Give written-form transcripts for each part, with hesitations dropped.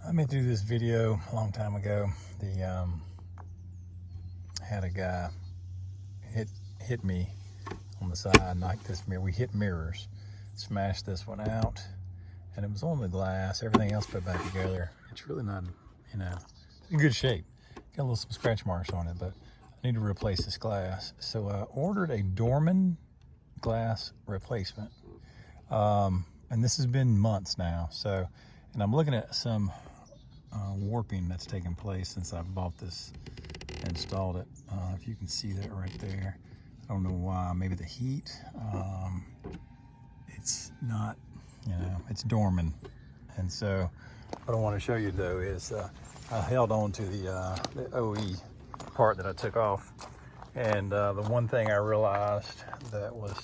I made do this video a long time ago. Had a guy hit me on the side, knocked this mirror. We hit mirrors, smashed this one out, and it was on the glass. Everything else put back together. It's really not, it's in good shape. Got some scratch marks on it, but I need to replace this glass. So I ordered a Doorman glass replacement, and this has been months now. And I'm looking at some warping that's taken place since I bought this and installed it. If you can see that right there, I don't know why. Maybe the heat. It's not, it's Doorman. And so what I want to show you though is I held on to the OE part that I took off, and the one thing I realized that was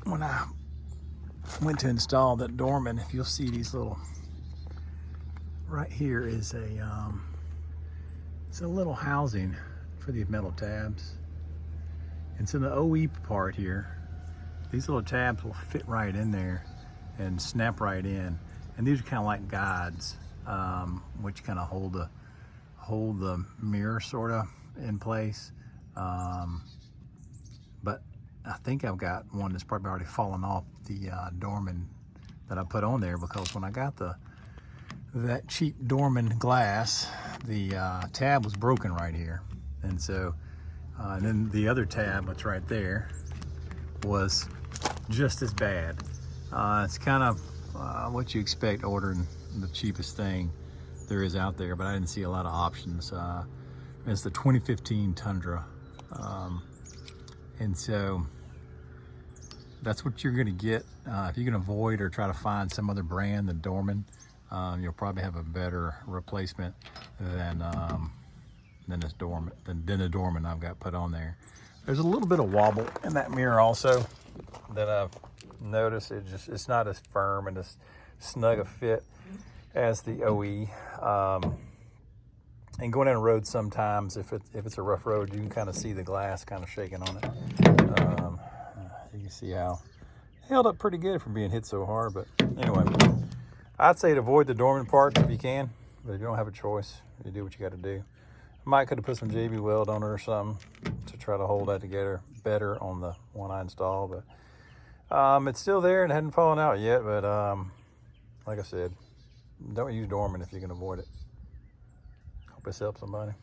when I went to install that Doorman, if you'll see these little, right here is it's a little housing for the metal tabs. And so the OE part here, these little tabs will fit right in there and snap right in. And these are kind of like guides, which kind of hold the mirror sort of in place. But I think I've got one that's probably already fallen off the Doorman that I put on there, because when I got that cheap Doorman glass, the tab was broken right here. And so, and then the other tab that's right there was just as bad. It's kind of what you expect ordering the cheapest thing there is out there, but I didn't see a lot of options. It's the 2015 Tundra. And so that's what you're gonna get. If you can avoid or try to find some other brand than Doorman, you'll probably have a better replacement than this Doorman, than the Doorman I've got put on there. There's a little bit of wobble in that mirror also that I've noticed. It's not as firm and as snug a fit as the OE. And going down the road sometimes, if it's a rough road, you can kind of see the glass kind of shaking on it. You can see how it held up pretty good from being hit so hard. But anyway, I'd say to avoid the Doorman part if you can, but if you don't have a choice, you do what you got to do. I might could have put some JB weld on it or something to try to hold that together better on the one I installed, but it's still there and hadn't fallen out yet. But like I said, don't use Doorman if you can avoid it. Hope this helps somebody.